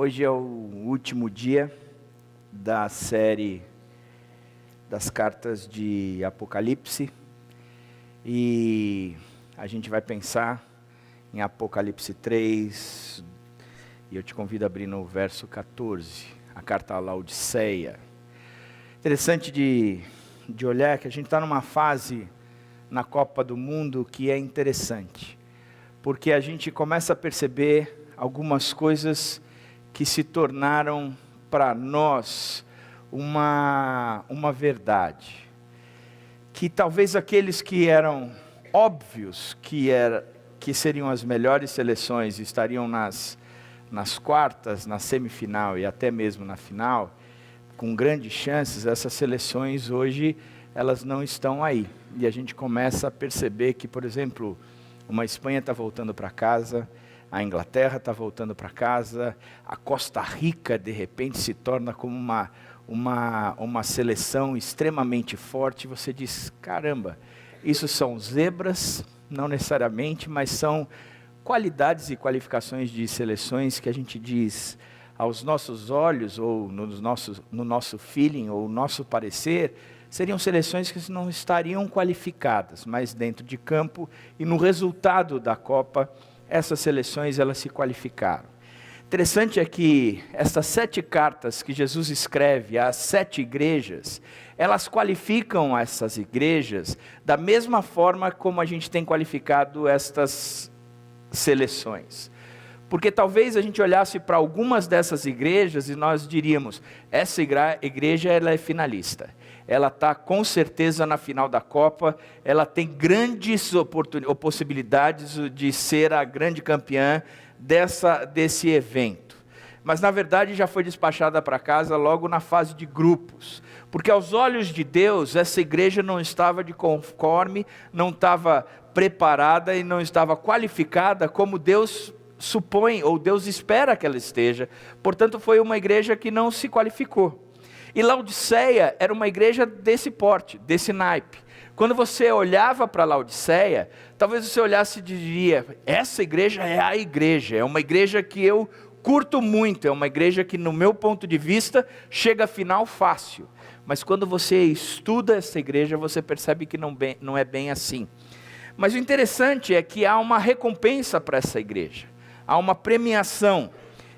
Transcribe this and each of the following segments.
Hoje é o último dia da série das cartas de Apocalipse e a gente vai pensar em Apocalipse 3 e eu te convido a abrir no verso 14, a carta à Laodiceia. Interessante de olhar que a gente está numa fase na Copa do Mundo que é interessante, porque a gente começa a perceber algumas coisas que se tornaram para nós uma verdade. Que talvez aqueles que eram óbvios que seriam as melhores seleções, estariam nas quartas, na semifinal e até mesmo na final, com grandes chances, essas seleções hoje elas não estão aí. E a gente começa a perceber que, por exemplo, uma Espanha está voltando para casa, a Inglaterra está voltando para casa, a Costa Rica de repente se torna como uma seleção extremamente forte. Você diz, caramba, isso são zebras, não necessariamente, mas são qualidades e qualificações de seleções que a gente diz, aos nossos olhos, ou no nosso feeling, ou nosso parecer, seriam seleções que não estariam qualificadas, mas dentro de campo e no resultado da Copa, essas seleções elas se qualificaram. Interessante é que estas 7 cartas que Jesus escreve às 7 igrejas, elas qualificam essas igrejas da mesma forma como a gente tem qualificado estas seleções. Porque talvez a gente olhasse para algumas dessas igrejas e nós diríamos, essa igreja ela é finalista. Ela está com certeza na final da Copa, ela tem grandes possibilidades de ser a grande campeã desse evento. Mas na verdade já foi despachada para casa logo na fase de grupos. Porque aos olhos de Deus, essa igreja não estava de conforme, não estava preparada e não estava qualificada como Deus supõe, ou Deus espera que ela esteja. Portanto, foi uma igreja que não se qualificou. E Laodiceia era uma igreja desse porte, desse naipe. Quando você olhava para Laodiceia, talvez você olhasse e diria, essa igreja é a igreja, é uma igreja que eu curto muito, é uma igreja que no meu ponto de vista, chega à final fácil. Mas quando você estuda essa igreja, você percebe que não é bem assim. Mas o interessante é que há uma recompensa para essa igreja, há uma premiação.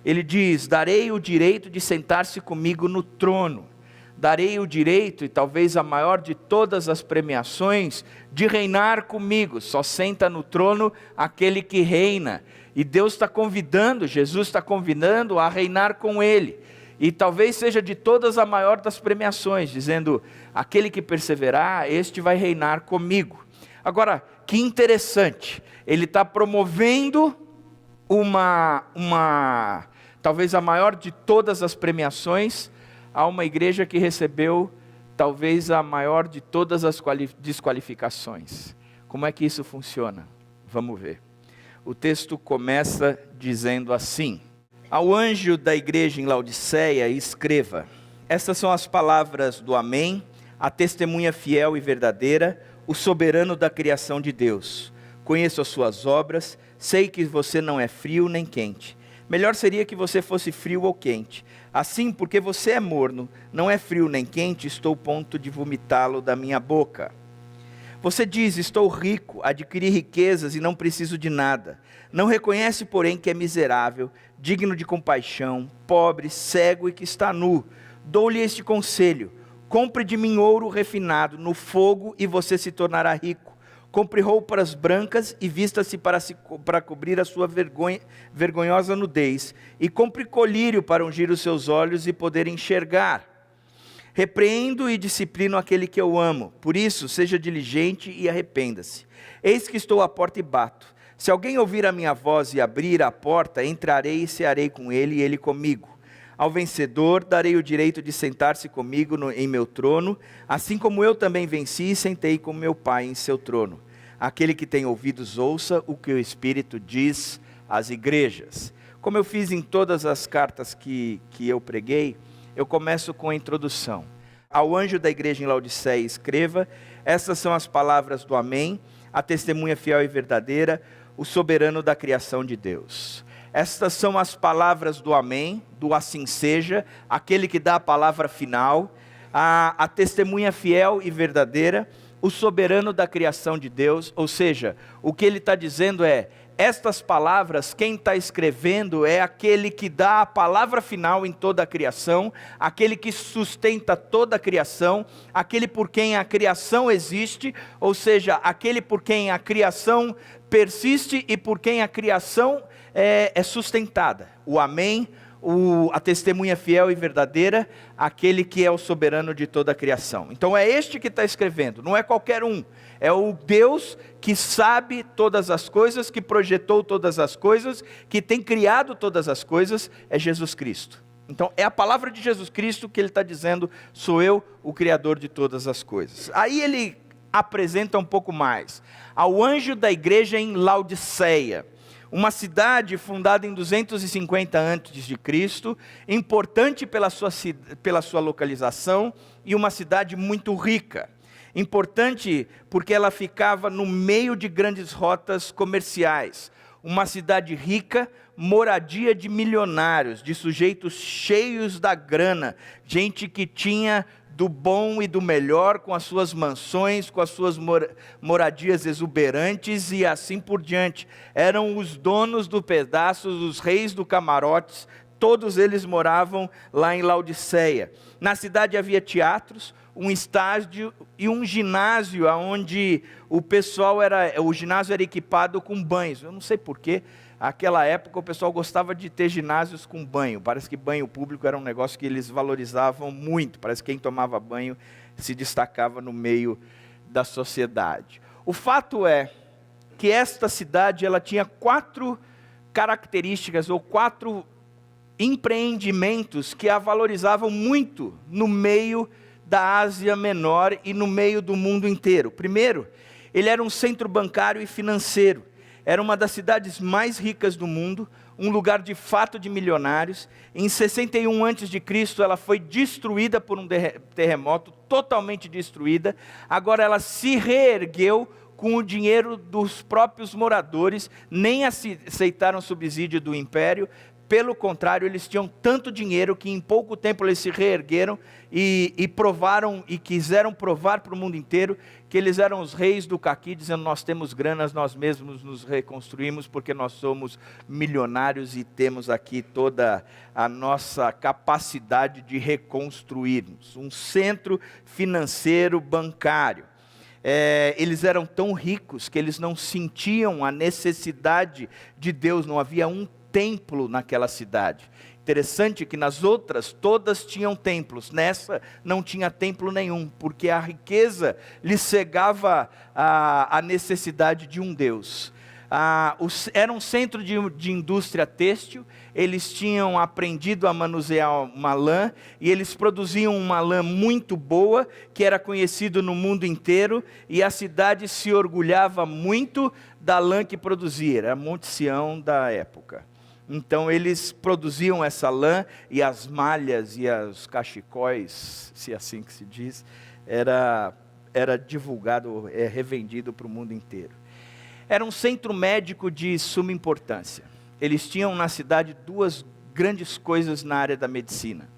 Ele diz, darei o direito de sentar-se comigo no trono. Darei o direito, e talvez a maior de todas as premiações, de reinar comigo. Só senta no trono aquele que reina. E Deus está convidando, Jesus está convidando a reinar com ele. E talvez seja de todas a maior das premiações, dizendo, aquele que perseverar, este vai reinar comigo. Agora, que interessante, ele está promovendo talvez a maior de todas as premiações, a uma igreja que recebeu talvez a maior de todas as desqualificações. Como é que isso funciona? Vamos ver. O texto começa dizendo assim, ao anjo da igreja em Laodiceia escreva, estas são as palavras do Amém, a testemunha fiel e verdadeira, o soberano da criação de Deus. Conheço as suas obras, sei que você não é frio nem quente. Melhor seria que você fosse frio ou quente. Assim, porque você é morno, não é frio nem quente, estou a ponto de vomitá-lo da minha boca. Você diz, estou rico, adquiri riquezas e não preciso de nada. Não reconhece, porém, que é miserável, digno de compaixão, pobre, cego e que está nu. Dou-lhe este conselho, compre de mim ouro refinado no fogo e você se tornará rico. Compre roupas brancas e vista-se para cobrir a sua vergonhosa nudez. E compre colírio para ungir os seus olhos e poder enxergar. Repreendo e disciplino aquele que eu amo. Por isso, seja diligente e arrependa-se. Eis que estou à porta e bato. Se alguém ouvir a minha voz e abrir a porta, entrarei e cearei com ele e ele comigo. Ao vencedor darei o direito de sentar-se comigo em meu trono, assim como eu também venci e sentei com meu Pai em seu trono. Aquele que tem ouvidos ouça o que o Espírito diz às igrejas. Como eu fiz em todas as cartas que eu preguei, eu começo com a introdução. Ao anjo da igreja em Laodiceia escreva, essas são as palavras do Amém, a testemunha fiel e verdadeira, o soberano da criação de Deus. Estas são as palavras do amém, do assim seja, aquele que dá a palavra final, a testemunha fiel e verdadeira, o soberano da criação de Deus. Ou seja, o que ele está dizendo é, estas palavras, quem está escrevendo é aquele que dá a palavra final em toda a criação, aquele que sustenta toda a criação, aquele por quem a criação existe, ou seja, aquele por quem a criação persiste e por quem a criação é sustentada. O amém, a testemunha fiel e verdadeira, aquele que é o soberano de toda a criação. Então é este que está escrevendo, não é qualquer um, é o Deus que sabe todas as coisas, que projetou todas as coisas, que tem criado todas as coisas, é Jesus Cristo. Então é a palavra de Jesus Cristo que ele está dizendo, sou eu o Criador de todas as coisas. Aí ele apresenta um pouco mais, ao anjo da igreja em Laodiceia, uma cidade fundada em 250 a.C., importante pela sua localização e uma cidade muito rica. Importante porque ela ficava no meio de grandes rotas comerciais. Uma cidade rica, moradia de milionários, de sujeitos cheios da grana, gente que tinha do bom e do melhor, com as suas mansões, com as suas moradias exuberantes e assim por diante. Eram os donos do pedaço, os reis do camarotes, todos eles moravam lá em Laodiceia. Na cidade havia teatros, um estádio e um ginásio, onde o ginásio era equipado com banhos. Eu não sei porquê, naquela época o pessoal gostava de ter ginásios com banho. Parece que banho público era um negócio que eles valorizavam muito. Parece que quem tomava banho se destacava no meio da sociedade. O fato é que esta cidade ela tinha 4 características ou 4 empreendimentos que a valorizavam muito no meio da Ásia Menor e no meio do mundo inteiro. Primeiro, ele era um centro bancário e financeiro. Era uma das cidades mais ricas do mundo, um lugar de fato de milionários. Em 61 a.C., ela foi destruída por um terremoto, totalmente destruída. Agora ela se reergueu com o dinheiro dos próprios moradores, nem aceitaram subsídio do império. Pelo contrário, eles tinham tanto dinheiro que em pouco tempo eles se reergueram e provaram e quiseram provar para o mundo inteiro que eles eram os reis do caqui, dizendo, nós temos granas, nós mesmos nos reconstruímos porque nós somos milionários e temos aqui toda a nossa capacidade de reconstruirmos. Um centro financeiro bancário. Eles eram tão ricos que eles não sentiam a necessidade de Deus, não havia um templo naquela cidade. Interessante que nas outras todas tinham templos, nessa não tinha templo nenhum, porque a riqueza lhe cegava a necessidade de um Deus. Era um centro de indústria têxtil, eles tinham aprendido a manusear uma lã, e eles produziam uma lã muito boa, que era conhecido no mundo inteiro, e a cidade se orgulhava muito da lã que produzia, era Monte Sião da época. Então eles produziam essa lã e as malhas e os cachecóis, se é assim que se diz, era divulgado, revendido para o mundo inteiro. Era um centro médico de suma importância. Eles tinham na cidade 2 grandes coisas na área da medicina.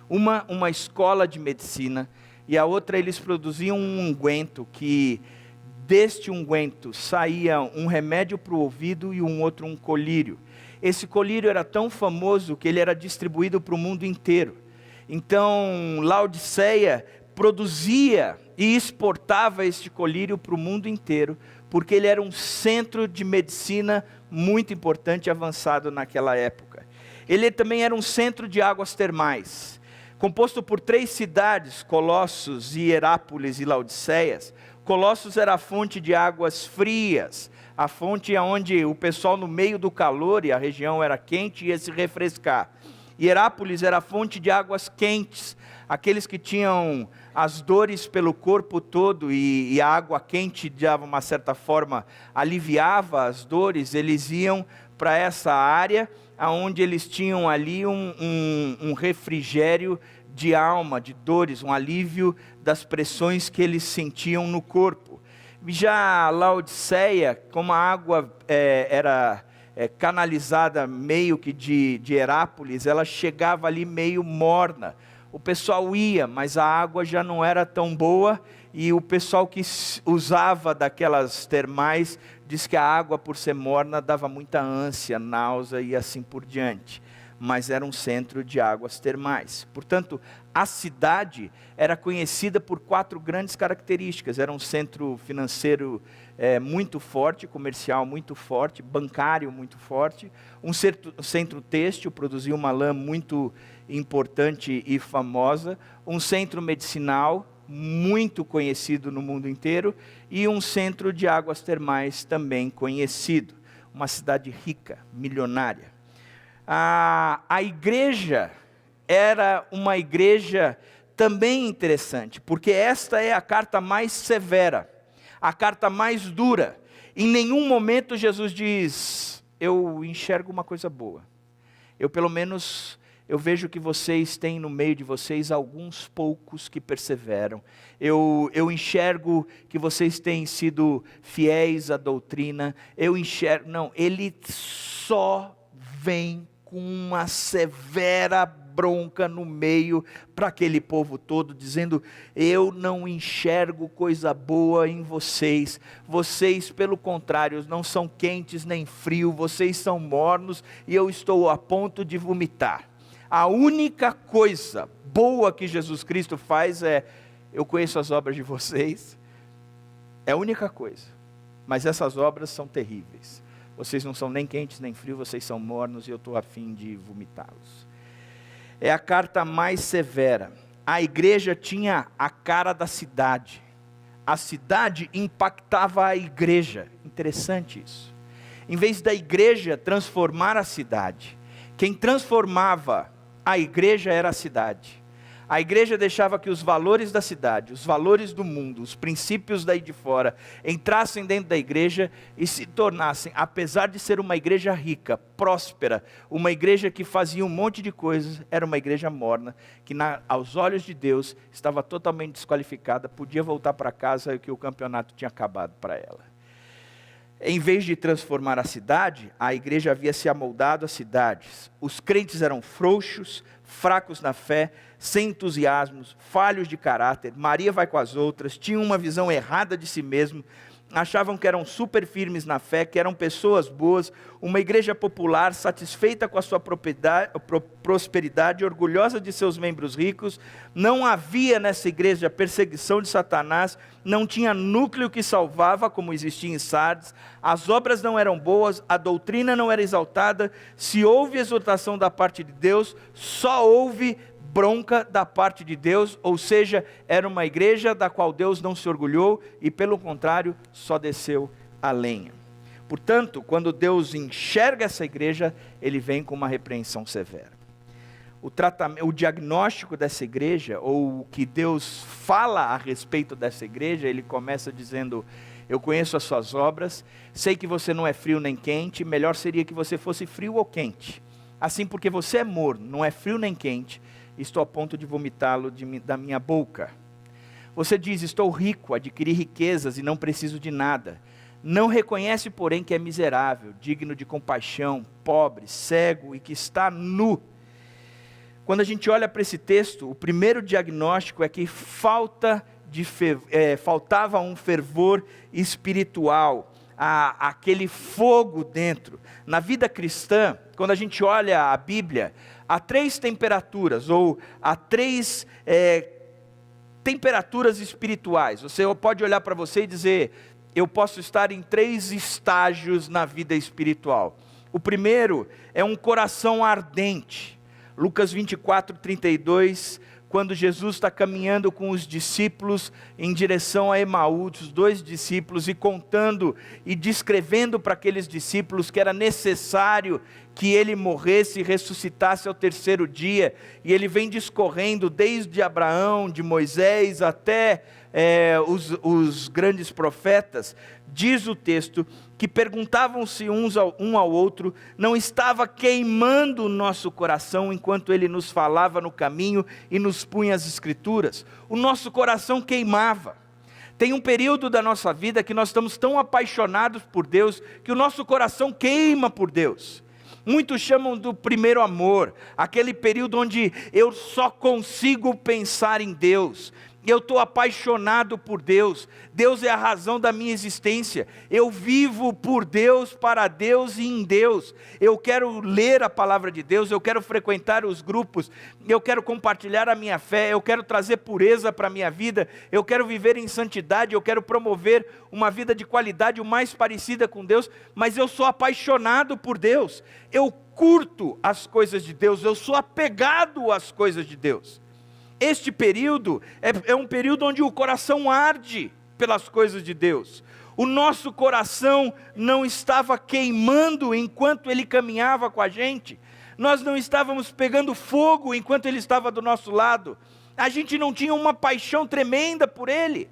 Uma escola de medicina e a outra eles produziam um unguento que deste unguento saía um remédio para o ouvido e um outro um colírio. Esse colírio era tão famoso que ele era distribuído para o mundo inteiro. Então, Laodiceia produzia e exportava este colírio para o mundo inteiro, porque ele era um centro de medicina muito importante e avançado naquela época. Ele também era um centro de águas termais. Composto por 3 cidades, Colossos, Hierápolis e Laodiceias. Colossos era a fonte de águas frias, a fonte onde o pessoal no meio do calor e a região era quente ia se refrescar. Hierápolis era a fonte de águas quentes, aqueles que tinham as dores pelo corpo todo e a água quente de uma certa forma aliviava as dores, eles iam para essa área onde eles tinham ali um refrigério de alma, de dores, um alívio das pressões que eles sentiam no corpo. Já Laodiceia, como a água canalizada meio que de Herápolis, ela chegava ali meio morna. O pessoal ia, mas a água já não era tão boa, e o pessoal que usava daquelas termais diz que a água, por ser morna, dava muita ânsia, náusea e assim por diante. Mas era um centro de águas termais. Portanto, a cidade era conhecida por 4 grandes características. Era um centro financeiro muito forte, comercial muito forte, bancário muito forte, um centro têxtil, produzia uma lã muito importante e famosa, um centro medicinal, muito conhecido no mundo inteiro, e um centro de águas termais também conhecido. Uma cidade rica, milionária. A igreja era uma igreja também interessante, porque esta é a carta mais severa, a carta mais dura. Em nenhum momento Jesus diz: eu enxergo uma coisa boa, pelo menos eu vejo que vocês têm no meio de vocês alguns poucos que perseveram. Eu enxergo que vocês têm sido fiéis à doutrina. Não, ele só vem com uma severa bronca no meio para aquele povo todo, dizendo: eu não enxergo coisa boa em vocês. Vocês, pelo contrário, não são quentes nem frios, vocês são mornos e eu estou a ponto de vomitar. A única coisa boa que Jesus Cristo faz é: eu conheço as obras de vocês, é a única coisa, mas essas obras são terríveis. Vocês não são nem quentes nem frios, vocês são mornos e eu estou a fim de vomitá-los. É a carta mais severa. A igreja tinha a cara da cidade. A cidade impactava a igreja. Interessante isso. Em vez da igreja transformar a cidade, quem transformava a igreja era a cidade. A igreja deixava que os valores da cidade, os valores do mundo, os princípios daí de fora, entrassem dentro da igreja e se tornassem, apesar de ser uma igreja rica, próspera, uma igreja que fazia um monte de coisas, era uma igreja morna, que aos olhos de Deus estava totalmente desqualificada, podia voltar para casa e que o campeonato tinha acabado para ela. Em vez de transformar a cidade, a igreja havia se amoldado às cidades. Os crentes eram frouxos, fracos na fé, sem entusiasmo, falhos de caráter. Maria vai com as outras, tinham uma visão errada de si mesmo, achavam que eram super firmes na fé, que eram pessoas boas, uma igreja popular, satisfeita com a sua prosperidade, orgulhosa de seus membros ricos. Não havia nessa igreja perseguição de Satanás, não tinha núcleo que salvava, como existia em Sardes, as obras não eram boas, a doutrina não era exaltada. Se houve exortação da parte de Deus, só houve bronca da parte de Deus, ou seja, era uma igreja da qual Deus não se orgulhou e, pelo contrário, só desceu a lenha. Portanto, quando Deus enxerga essa igreja, ele vem com uma repreensão severa. O diagnóstico dessa igreja, ou o que Deus fala a respeito dessa igreja, ele começa dizendo: eu conheço as suas obras, sei que você não é frio nem quente, melhor seria que você fosse frio ou quente. Assim, porque você é morno, não é frio nem quente, estou a ponto de vomitá-lo da minha boca. Você diz: estou rico, adquiri riquezas e não preciso de nada. Não reconhece, porém, que é miserável, digno de compaixão, pobre, cego e que está nu. Quando a gente olha para esse texto, o primeiro diagnóstico é que faltava um fervor espiritual, aquele fogo dentro. Na vida cristã, quando a gente olha a Bíblia, há 3 temperaturas, ou há 3 temperaturas espirituais. Você pode olhar para você e dizer: eu posso estar em 3 estágios na vida espiritual. O primeiro é um coração ardente. Lucas 24:32, quando Jesus está caminhando com os discípulos em direção a Emaús, os 2 discípulos, e contando e descrevendo para aqueles discípulos que era necessário que ele morresse e ressuscitasse ao 3º dia, e ele vem discorrendo desde Abraão, de Moisés, até os grandes profetas. Diz o texto que perguntavam-se um ao outro: não estava queimando o nosso coração enquanto ele nos falava no caminho e nos punha as escrituras? O nosso coração queimava. Tem um período da nossa vida que nós estamos tão apaixonados por Deus, que o nosso coração queima por Deus. Muitos chamam do primeiro amor, aquele período onde eu só consigo pensar em Deus. Eu estou apaixonado por Deus, Deus é a razão da minha existência, eu vivo por Deus, para Deus e em Deus, eu quero ler a palavra de Deus, eu quero frequentar os grupos, eu quero compartilhar a minha fé, eu quero trazer pureza para a minha vida, eu quero viver em santidade, eu quero promover uma vida de qualidade o mais parecida com Deus, mas eu sou apaixonado por Deus, eu curto as coisas de Deus, eu sou apegado às coisas de Deus. Este período é um período onde o coração arde pelas coisas de Deus. O nosso coração não estava queimando enquanto Ele caminhava com a gente. Nós não estávamos pegando fogo enquanto Ele estava do nosso lado. A gente não tinha uma paixão tremenda por Ele.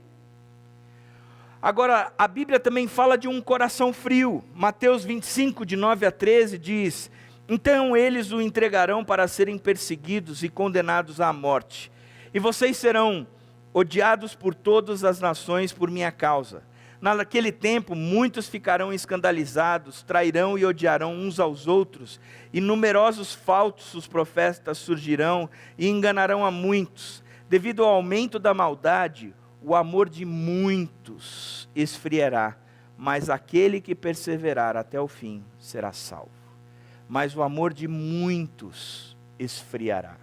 Agora, a Bíblia também fala de um coração frio. Mateus 25, de 9 a 13, diz: então eles o entregarão para serem perseguidos e condenados à morte. E vocês serão odiados por todas as nações por minha causa. Naquele tempo, muitos ficarão escandalizados, trairão e odiarão uns aos outros, e numerosos falsos profetas surgirão e enganarão a muitos. Devido ao aumento da maldade, o amor de muitos esfriará, mas aquele que perseverar até o fim será salvo. Mas o amor de muitos esfriará.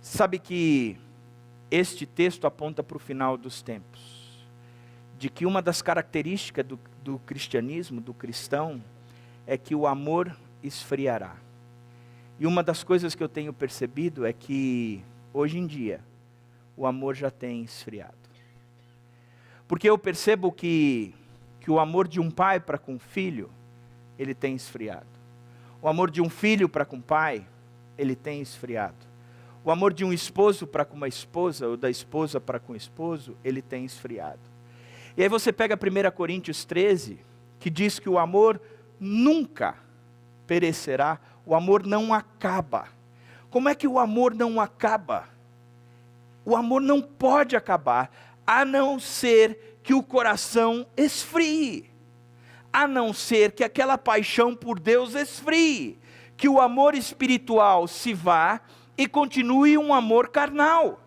Sabe que este texto aponta para o final dos tempos, de que uma das características do cristianismo, do cristão, é que o amor esfriará. E uma das coisas que eu tenho percebido é que, hoje em dia, o amor já tem esfriado. Porque eu percebo que o amor de um pai para com um filho, ele tem esfriado. O amor de um filho para com um pai, ele tem esfriado. O amor de um esposo para com uma esposa, ou da esposa para com o esposo, ele tem esfriado. E aí você pega 1 Coríntios 13, que diz que o amor nunca perecerá, o amor não acaba. Como é que o amor não acaba? O amor não pode acabar, a não ser que o coração esfrie, a não ser que aquela paixão por Deus esfrie, que o amor espiritual se vá, e continue um amor carnal,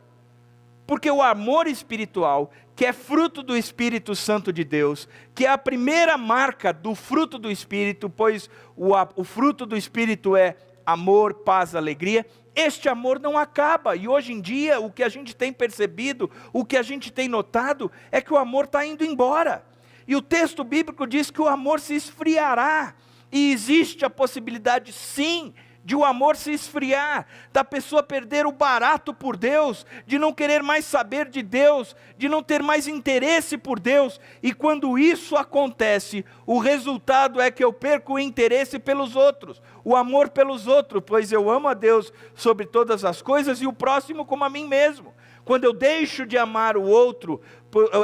porque o amor espiritual, que é fruto do Espírito Santo de Deus, que é a primeira marca do fruto do Espírito, pois o fruto do Espírito é amor, paz, alegria, este amor não acaba, e hoje em dia o que a gente tem percebido, o que a gente tem notado, é que o amor está indo embora, e o texto bíblico diz que o amor se esfriará, e existe a possibilidade sim, de o amor se esfriar, da pessoa perder o barato por Deus, de não querer mais saber de Deus, de não ter mais interesse por Deus, e quando isso acontece, o resultado é que eu perco o interesse pelos outros, o amor pelos outros, pois eu amo a Deus sobre todas as coisas e o próximo como a mim mesmo. Quando eu deixo de amar o outro,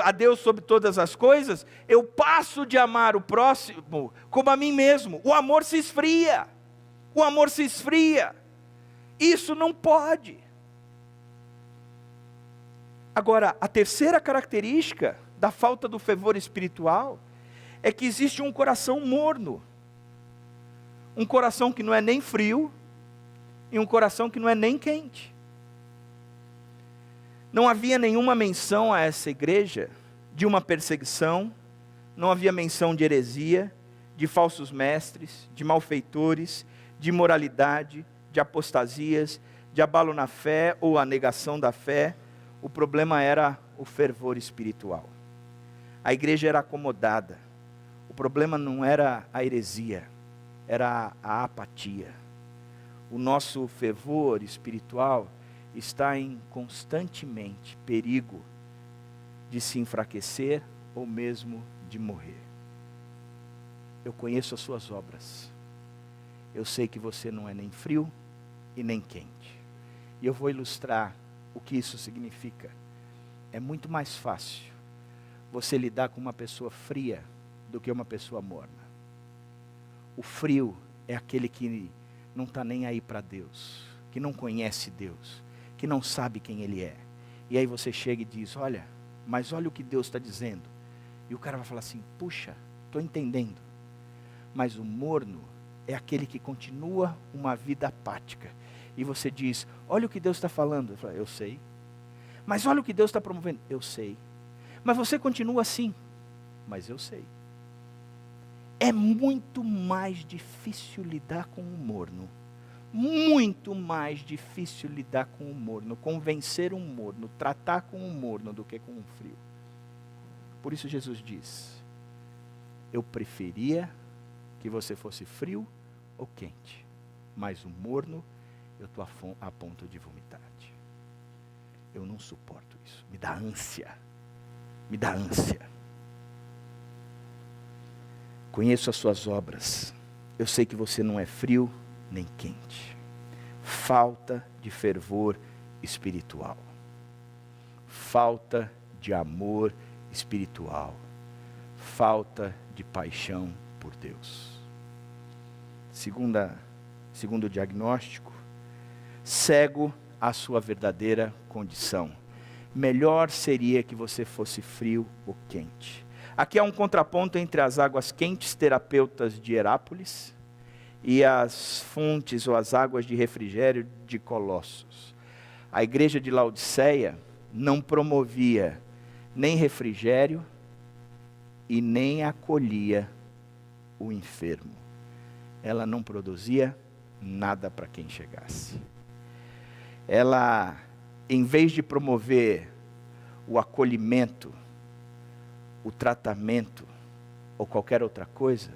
a Deus sobre todas as coisas, eu passo de amar o próximo como a mim mesmo, o amor se esfria. O amor se esfria, isso não pode. Agora, a terceira característica da falta do fervor espiritual, é que existe um coração morno, um coração que não é nem frio, e um coração que não é nem quente. Não havia nenhuma menção a essa igreja, de uma perseguição, não havia menção de heresia, de falsos mestres, de malfeitores, de imoralidade, de apostasias, de abalo na fé ou a negação da fé. O problema era o fervor espiritual. A igreja era acomodada. O problema não era a heresia, era a apatia. O nosso fervor espiritual está em constantemente perigo de se enfraquecer ou mesmo de morrer. Eu conheço as suas obras. Eu sei que você não é nem frio e nem quente. E eu vou ilustrar o que isso significa. É muito mais fácil você lidar com uma pessoa fria do que uma pessoa morna. O frio é aquele que não está nem aí para Deus, que não conhece Deus, que não sabe quem Ele é. E aí você chega e diz, olha, mas olha o que Deus está dizendo. E o cara vai falar assim, puxa, estou entendendo. Mas o morno é aquele que continua uma vida apática. E você diz, olha o que Deus está falando. Eu sei. Mas olha o que Deus está promovendo. Eu sei. Mas você continua assim. Mas eu sei. É muito mais difícil lidar com o morno. Muito mais difícil lidar com o morno. Convencer um morno, tratar com um morno do que com um frio. Por isso Jesus diz, eu preferia que você fosse frio ou quente. Mas o morno, eu estou a ponto de vomitar-te. Eu não suporto isso. Me dá ânsia. Me dá ânsia. Conheço as suas obras. Eu sei que você não é frio nem quente. Falta de fervor espiritual. Falta de amor espiritual. Falta de paixão por Deus. Segundo o diagnóstico, cego à sua verdadeira condição. Melhor seria que você fosse frio ou quente. Aqui há um contraponto entre as águas quentes terapeutas de Herápolis e as fontes ou as águas de refrigério de Colossos. A igreja de Laodiceia não promovia nem refrigério e nem acolhia o enfermo. Ela não produzia nada para quem chegasse. Ela, em vez de promover o acolhimento, o tratamento ou qualquer outra coisa,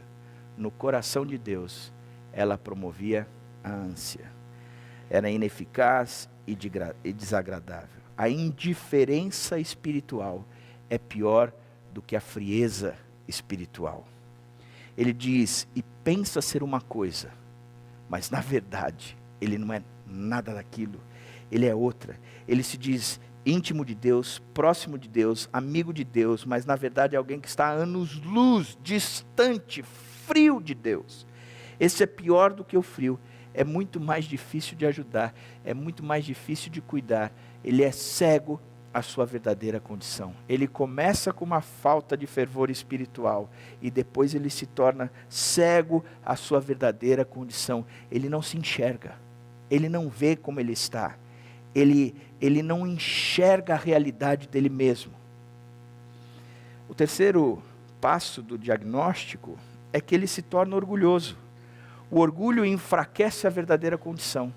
no coração de Deus, ela promovia a ânsia. Era ineficaz e desagradável. A indiferença espiritual é pior do que a frieza espiritual. Ele diz, e pensa ser uma coisa, mas na verdade, ele não é nada daquilo, ele é outra. Ele se diz íntimo de Deus, próximo de Deus, amigo de Deus, mas na verdade é alguém que está a anos-luz, distante, frio de Deus. Esse é pior do que o frio, é muito mais difícil de ajudar, é muito mais difícil de cuidar. Ele é cego à sua verdadeira condição. Ele começa com uma falta de fervor espiritual e depois ele se torna cego à sua verdadeira condição. Ele não se enxerga, ele não vê como ele está, ele não enxerga a realidade dele mesmo. O terceiro passo do diagnóstico é que ele se torna orgulhoso. O orgulho enfraquece a verdadeira condição.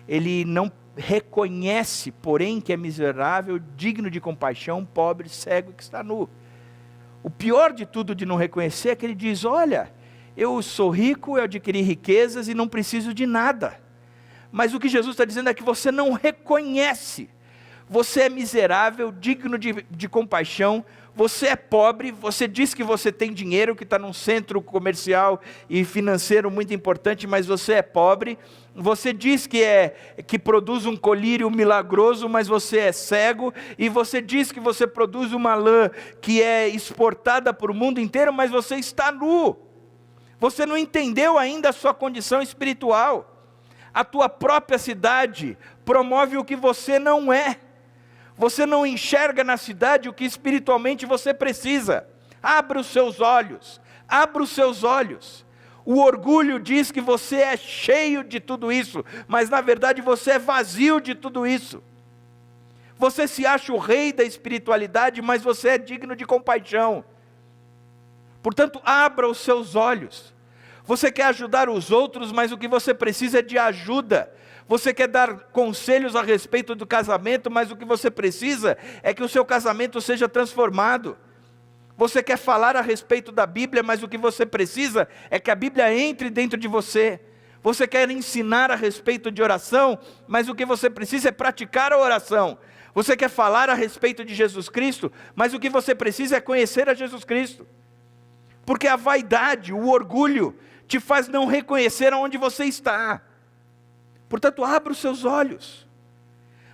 Ele não reconhece, porém, que é miserável, digno de compaixão, pobre, cego e que está nu. O pior de tudo de não reconhecer é que ele diz, olha, eu sou rico, eu adquiri riquezas e não preciso de nada. Mas o que Jesus está dizendo é que você não reconhece. Você é miserável, digno de compaixão, você é pobre, você diz que você tem dinheiro, que está num centro comercial e financeiro muito importante, mas você é pobre. Você diz que produz um colírio milagroso, mas você é cego. E você diz que você produz uma lã que é exportada para o mundo inteiro, mas você está nu. Você não entendeu ainda a sua condição espiritual. A tua própria cidade promove o que você não é. Você não enxerga na cidade o que espiritualmente você precisa. Abra os seus olhos. Abra os seus olhos. O orgulho diz que você é cheio de tudo isso, mas na verdade você é vazio de tudo isso. Você se acha o rei da espiritualidade, mas você é digno de compaixão. Portanto, abra os seus olhos. Você quer ajudar os outros, mas o que você precisa é de ajuda. Você quer dar conselhos a respeito do casamento, mas o que você precisa é que o seu casamento seja transformado. Você quer falar a respeito da Bíblia, mas o que você precisa é que a Bíblia entre dentro de você. Você quer ensinar a respeito de oração, mas o que você precisa é praticar a oração. Você quer falar a respeito de Jesus Cristo, mas o que você precisa é conhecer a Jesus Cristo. Porque a vaidade, o orgulho, te faz não reconhecer aonde você está. Portanto, abra os seus olhos.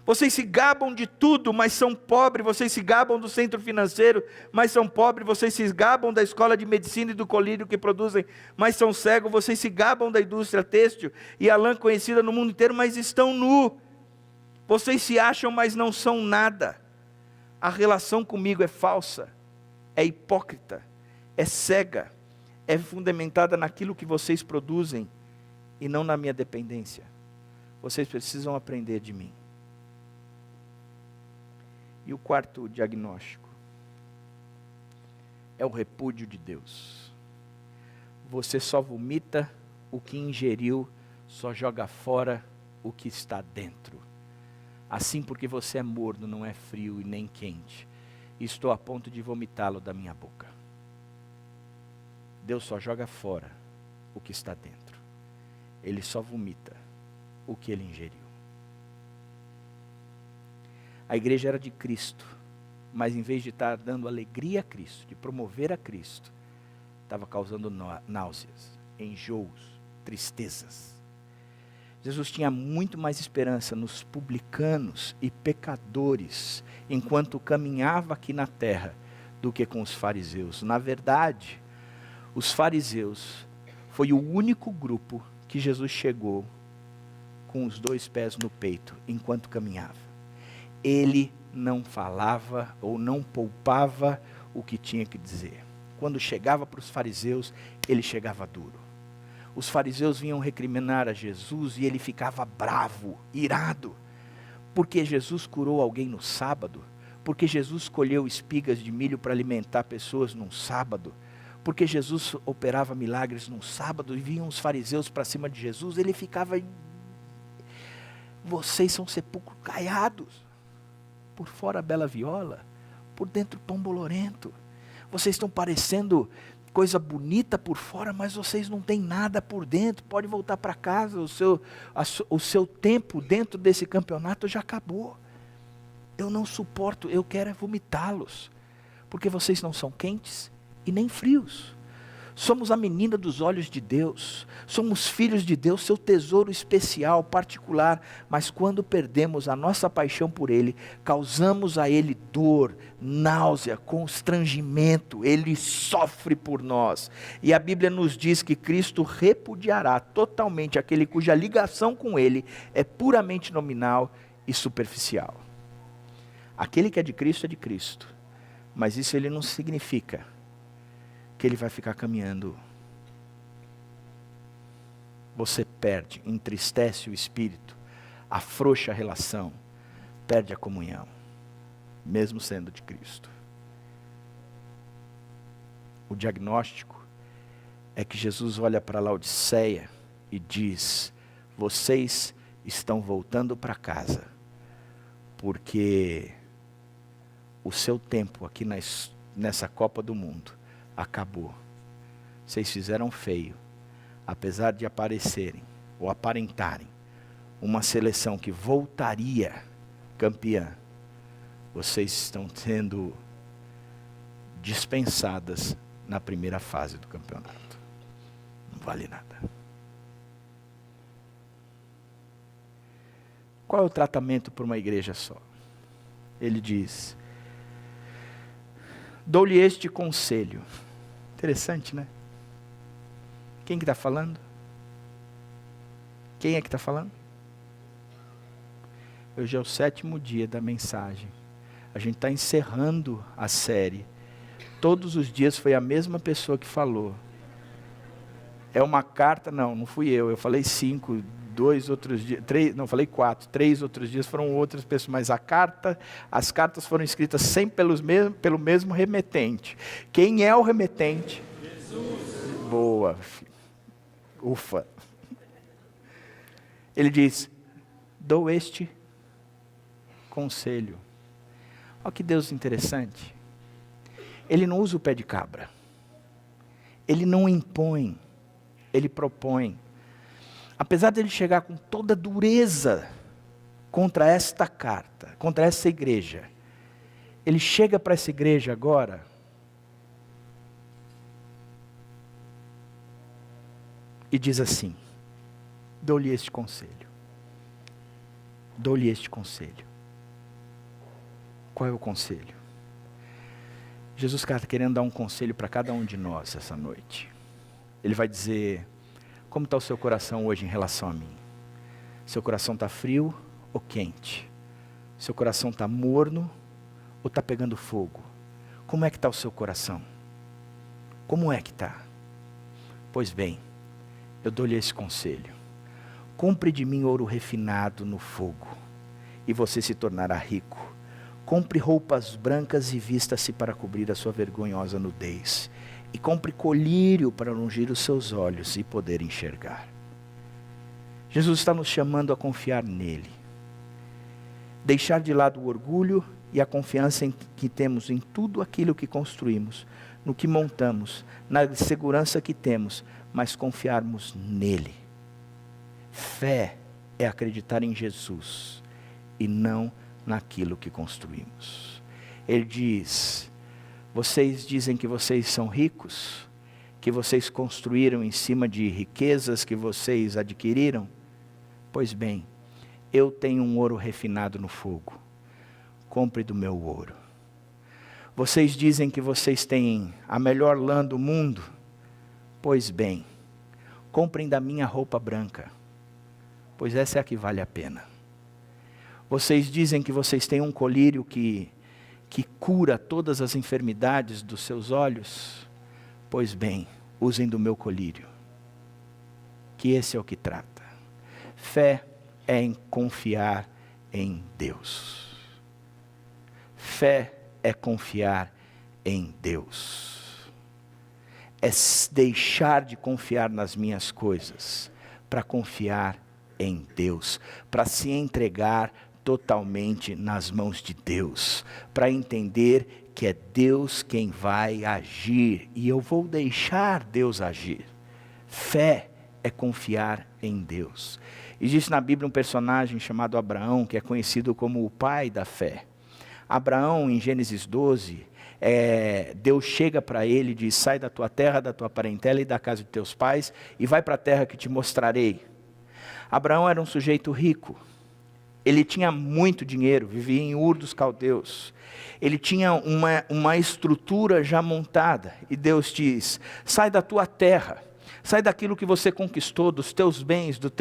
Vocês se gabam de tudo, mas são pobres. Vocês se gabam do centro financeiro, mas são pobres. Vocês se gabam da escola de medicina e do colírio que produzem, mas são cegos. Vocês se gabam da indústria têxtil e a lã conhecida no mundo inteiro, mas estão nu. Vocês se acham, mas não são nada. A relação comigo é falsa, é hipócrita, é cega, é fundamentada naquilo que vocês produzem e não na minha dependência. Vocês precisam aprender de mim. E o quarto diagnóstico é o repúdio de Deus. Você só vomita o que ingeriu, só joga fora o que está dentro. Assim, porque você é morno, não é frio e nem quente, estou a ponto de vomitá-lo da minha boca. Deus só joga fora o que está dentro. Ele só vomita o que ele ingeriu. A igreja era de Cristo, mas em vez de estar dando alegria a Cristo, de promover a Cristo, estava causando náuseas, enjoos, tristezas. Jesus tinha muito mais esperança nos publicanos e pecadores, enquanto caminhava aqui na terra, do que com os fariseus. Na verdade, os fariseus foi o único grupo que Jesus chegou com os 2 pés no peito, enquanto caminhava. Ele não falava ou não poupava o que tinha que dizer. Quando chegava para os fariseus, ele chegava duro. Os fariseus vinham recriminar a Jesus e ele ficava bravo, irado. Porque Jesus curou alguém no sábado? Porque Jesus colheu espigas de milho para alimentar pessoas num sábado? Porque Jesus operava milagres num sábado e vinham os fariseus para cima de Jesus? Ele ficava... Vocês são sepulcros caiados. Por fora bela viola, por dentro pão bolorento. Vocês estão parecendo coisa bonita por fora, mas vocês não têm nada por dentro. Pode voltar para casa, o seu tempo dentro desse campeonato já acabou. Eu não suporto, eu quero é vomitá-los, porque vocês não são quentes e nem frios. Somos a menina dos olhos de Deus, somos filhos de Deus, seu tesouro especial, particular, mas quando perdemos a nossa paixão por Ele, causamos a Ele dor, náusea, constrangimento, Ele sofre por nós. E a Bíblia nos diz que Cristo repudiará totalmente aquele cuja ligação com Ele é puramente nominal e superficial. Aquele que é de Cristo, mas isso ele não significa que ele vai ficar caminhando. Você perde, entristece o espírito, afrouxa a relação, perde a comunhão, mesmo sendo de Cristo. O diagnóstico é que Jesus olha para Laodiceia e diz: vocês estão voltando para casa, porque o seu tempo aqui nessa Copa do Mundo acabou. Vocês fizeram feio, apesar de aparecerem ou aparentarem uma seleção que voltaria campeã. Vocês estão sendo dispensadas na primeira fase do campeonato. Não vale nada. Qual é o tratamento para uma igreja só? Ele diz: dou-lhe este conselho. Interessante, né? Quem que está falando? Quem é que está falando? Hoje é o 7º dia da mensagem. A gente está encerrando a série. Todos os dias foi a mesma pessoa que falou. É uma carta, não fui eu falei 5, 2 outros dias, 3, não, falei 4, 3 outros dias foram outras pessoas, mas as cartas foram escritas sempre pelo mesmo remetente. Quem é o remetente? Jesus. Boa, filho. Ufa. Ele diz: dou este conselho. Olha que Deus interessante. Ele não usa o pé de cabra. Ele não impõe, ele propõe. Apesar de ele chegar com toda dureza contra esta carta, contra essa igreja, ele chega para essa igreja agora e diz assim: dou-lhe este conselho. Dou-lhe este conselho. Qual é o conselho? Jesus está querendo dar um conselho para cada um de nós essa noite. Ele vai dizer: como está o seu coração hoje em relação a mim? Seu coração está frio ou quente? Seu coração está morno ou está pegando fogo? Como é que está o seu coração? Como é que está? Pois bem, eu dou-lhe esse conselho. Compre de mim ouro refinado no fogo, e você se tornará rico. Compre roupas brancas e vista-se para cobrir a sua vergonhosa nudez. E compre colírio para ungir os seus olhos e poder enxergar. Jesus está nos chamando a confiar nele. Deixar de lado o orgulho e a confiança que temos em tudo aquilo que construímos, no que montamos, na segurança que temos, mas confiarmos nele. Fé é acreditar em Jesus e não naquilo que construímos. Ele diz: vocês dizem que vocês são ricos, que vocês construíram em cima de riquezas que vocês adquiriram? Pois bem, eu tenho um ouro refinado no fogo. Compre do meu ouro. Vocês dizem que vocês têm a melhor lã do mundo? Pois bem, comprem da minha roupa branca, pois essa é a que vale a pena. Vocês dizem que vocês têm um colírio que cura todas as enfermidades dos seus olhos? Pois bem, usem do meu colírio, que esse é o que trata. Fé é em confiar em Deus. Fé é confiar em Deus. É deixar de confiar nas minhas coisas para confiar em Deus, para se entregar totalmente nas mãos de Deus, para entender que é Deus quem vai agir e eu vou deixar Deus agir. Fé é confiar em Deus. Existe na Bíblia um personagem chamado Abraão, que é conhecido como o pai da fé. Abraão, em Gênesis 12, Deus chega para ele e diz: sai da tua terra, da tua parentela e da casa de teus pais e vai para a terra que te mostrarei. Abraão era um sujeito rico, ele tinha muito dinheiro, vivia em Ur dos Caldeus, ele tinha uma estrutura já montada, e Deus diz: sai da tua terra, sai daquilo que você conquistou, dos teus bens, dos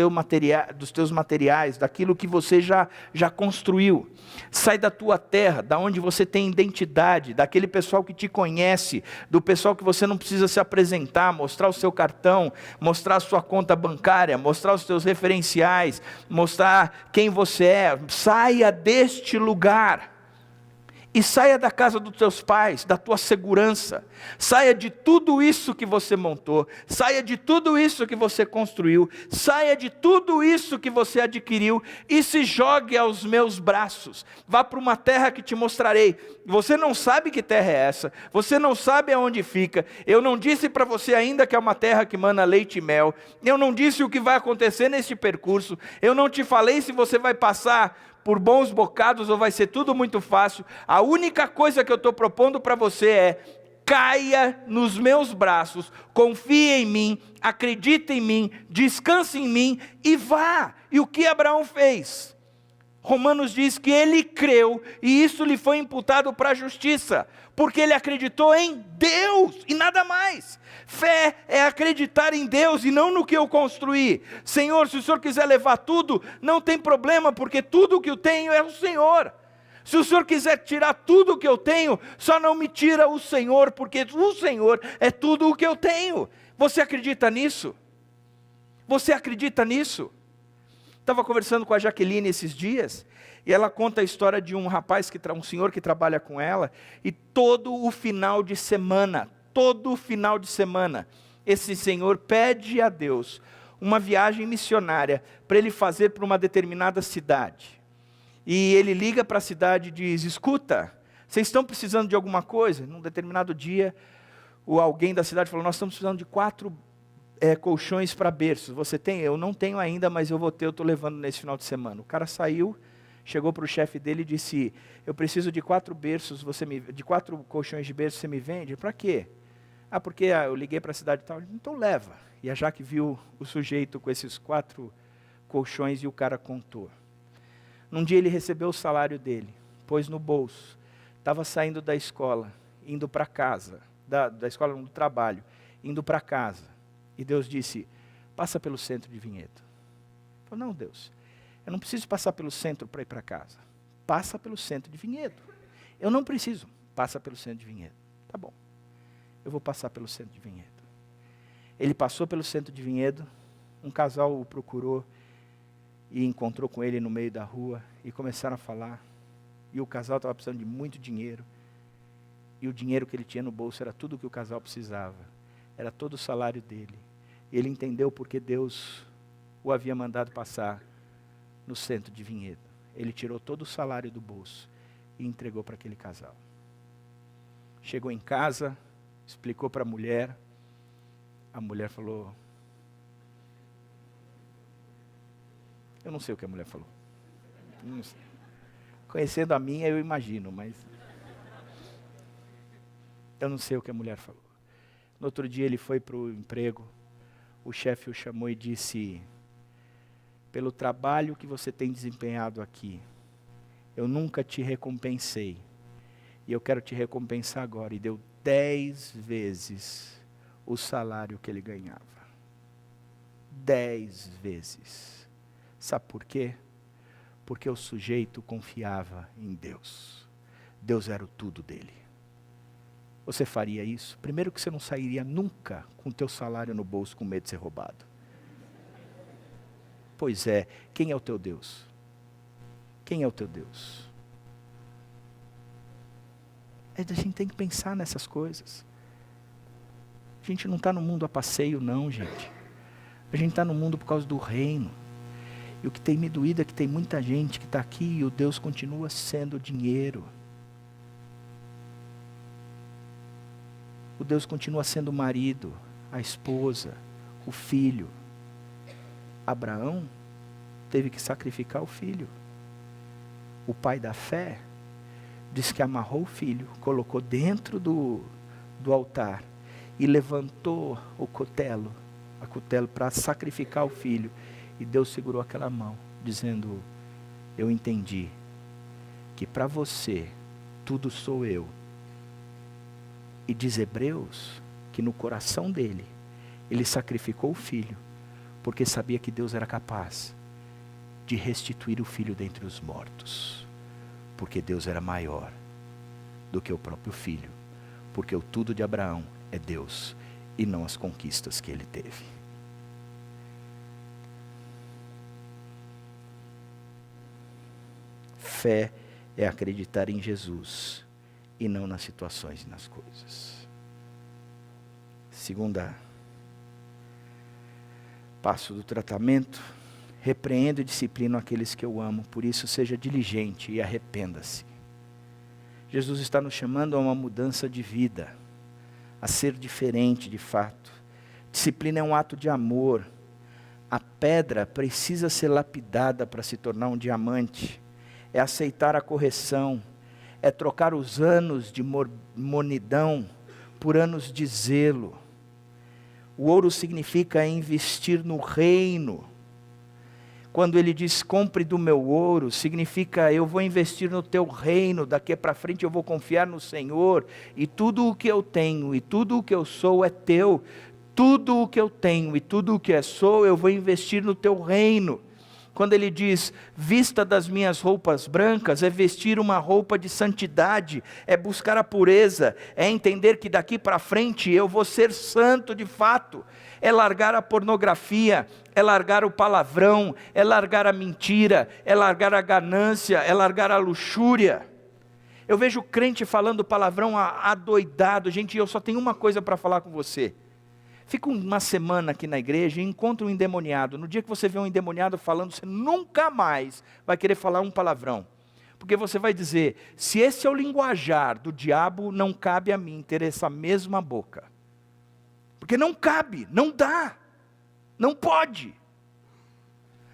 teus materiais, daquilo que você já construiu. Sai da tua terra, da onde você tem identidade, daquele pessoal que te conhece, do pessoal que você não precisa se apresentar, mostrar o seu cartão, mostrar a sua conta bancária, mostrar os teus referenciais, mostrar quem você é. Saia deste lugar. E saia da casa dos teus pais, da tua segurança. Saia de tudo isso que você montou. Saia de tudo isso que você construiu. Saia de tudo isso que você adquiriu. E se jogue aos meus braços. Vá para uma terra que te mostrarei. Você não sabe que terra é essa. Você não sabe aonde fica. Eu não disse para você ainda que é uma terra que mana leite e mel. Eu não disse o que vai acontecer neste percurso. Eu não te falei se você vai passar por bons bocados ou vai ser tudo muito fácil. A única coisa que eu estou propondo para você é: caia nos meus braços, confie em mim, acredite em mim, descanse em mim e vá. E o que Abraão fez? Romanos diz que ele creu e isso lhe foi imputado para a justiça, porque ele acreditou em Deus e nada mais. Fé é acreditar em Deus e não no que eu construí. Senhor, se o Senhor quiser levar tudo, não tem problema, porque tudo que eu tenho é o Senhor. Se o Senhor quiser tirar tudo o que eu tenho, só não me tira o Senhor, porque o Senhor é tudo o que eu tenho. Você acredita nisso? Você acredita nisso? Estava conversando com a Jaqueline esses dias, e ela conta a história de um rapaz, um senhor que trabalha com ela, e todo o final de semana, esse senhor pede a Deus uma viagem missionária para ele fazer para uma determinada cidade. E ele liga para a cidade e diz: escuta, vocês estão precisando de alguma coisa? Num determinado dia, alguém da cidade falou: nós estamos precisando de 4 colchões para berços. Você tem? Eu não tenho ainda, mas eu vou ter, eu estou levando nesse final de semana. O cara saiu, chegou para o chefe dele e disse: eu preciso de 4 berços, de 4 colchões de berço, você me vende? Para quê? Porque eu liguei para a cidade e tal. Então leva. E a Jaque viu o sujeito com esses 4 colchões e o cara contou. Num dia ele recebeu o salário dele, pôs no bolso, estava saindo da escola, indo para casa, da escola do trabalho, indo para casa. E Deus disse: passa pelo centro de Vinhedo. Ele falou: não, Deus, eu não preciso passar pelo centro para ir para casa. Passa pelo centro de Vinhedo. Eu não preciso. Passa pelo centro de vinhedo. Tá bom. Eu vou passar pelo centro de vinhedo. Ele passou pelo centro de vinhedo. Um casal o procurou e encontrou com ele no meio da rua. E começaram a falar. E o casal estava precisando de muito dinheiro. E o dinheiro que ele tinha no bolso era tudo o que o casal precisava. Era todo o salário dele. E ele entendeu porque Deus o havia mandado passar no centro de vinhedo. Ele tirou todo o salário do bolso e entregou para aquele casal. Chegou em casa, explicou para a mulher falou, eu não sei o que a mulher falou. Não sei. Conhecendo a minha, eu imagino, mas eu não sei o que a mulher falou. No outro dia ele foi para o emprego, o chefe o chamou e disse, pelo trabalho que você tem desempenhado aqui, eu nunca te recompensei, e eu quero te recompensar agora. E deu 10 vezes o salário que ele ganhava. 10 vezes. Sabe por quê? Porque o sujeito confiava em Deus. Deus era o tudo dele. Você faria isso? Primeiro que você não sairia nunca com o teu salário no bolso com medo de ser roubado. Pois é, quem é o teu Deus? Quem é o teu Deus? A gente tem que pensar nessas coisas. A gente não está no mundo a passeio não, gente. A gente está no mundo por causa do reino. E o que tem me doído é que tem muita gente que está aqui e o Deus continua sendo dinheiro. O Deus continua sendo o marido, a esposa, o filho. Abraão teve que sacrificar o filho. O pai da fé diz que amarrou o filho, colocou dentro do altar e levantou a cutelo para sacrificar o filho. E Deus segurou aquela mão, dizendo, eu entendi que para você tudo sou eu. E diz Hebreus que no coração dele, ele sacrificou o filho, porque sabia que Deus era capaz de restituir o filho dentre os mortos. Porque Deus era maior do que o próprio filho. Porque o tudo de Abraão é Deus e não as conquistas que ele teve. Fé é acreditar em Jesus e não nas situações e nas coisas. Segunda passo do tratamento, repreendo e disciplino aqueles que eu amo, por isso seja diligente e arrependa-se. Jesus está nos chamando a uma mudança de vida, a ser diferente de fato. Disciplina é um ato de amor. A pedra precisa ser lapidada para se tornar um diamante. É aceitar a correção, é trocar os anos de mornidão por anos de zelo. O ouro significa investir no reino. Quando ele diz, compre do meu ouro, significa, eu vou investir no teu reino, daqui para frente eu vou confiar no Senhor, e tudo o que eu tenho, e tudo o que eu sou é teu, tudo o que eu tenho, e tudo o que eu sou, eu vou investir no teu reino. Quando ele diz, vista das minhas roupas brancas, é vestir uma roupa de santidade, é buscar a pureza, é entender que daqui para frente eu vou ser santo de fato, é largar a pornografia, é largar o palavrão, é largar a mentira, é largar a ganância, é largar a luxúria. Eu vejo crente falando palavrão adoidado, gente, eu só tenho uma coisa para falar com você. Fica uma semana aqui na igreja e encontra um endemoniado. No dia que você vê um endemoniado falando, você nunca mais vai querer falar um palavrão. Porque você vai dizer, se esse é o linguajar do diabo, não cabe a mim ter essa mesma boca. Porque não cabe, não dá, não pode.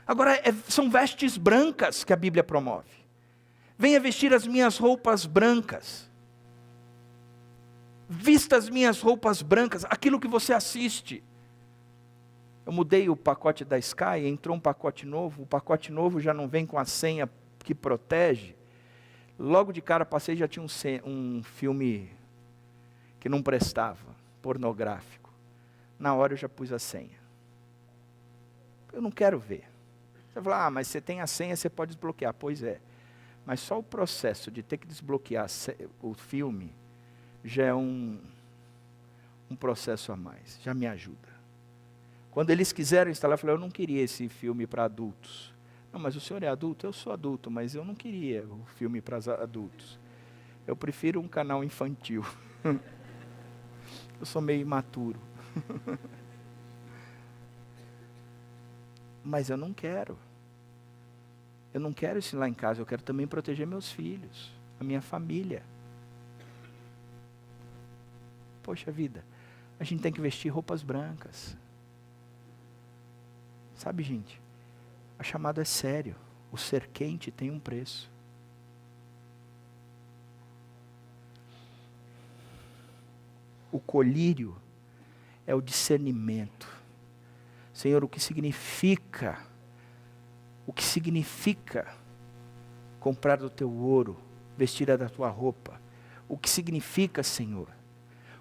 Agora, são vestes brancas que a Bíblia promove. Venha vestir as minhas roupas brancas. Vista as minhas roupas brancas, aquilo que você assiste. Eu mudei o pacote da Sky, entrou um pacote novo, o pacote novo já não vem com a senha que protege. Logo de cara passei, já tinha um filme que não prestava, pornográfico. Na hora eu já pus a senha. Eu não quero ver. Você fala, mas você tem a senha, você pode desbloquear. Pois é. Mas só o processo de ter que desbloquear o filme já é um processo a mais, já me ajuda. Quando eles quiseram instalar, eu falei, eu não queria esse filme para adultos. Não, mas o senhor é adulto? Eu sou adulto, mas eu não queria o filme para adultos. Eu prefiro um canal infantil. Eu sou meio imaturo. Mas eu não quero. Eu não quero isso lá em casa, eu quero também proteger meus filhos, a minha família. Poxa vida, a gente tem que vestir roupas brancas. Sabe, gente, a chamada é sério. O ser quente tem um preço. O colírio é o discernimento. Senhor, o que significa comprar do teu ouro, vestir da tua roupa? O que significa, Senhor?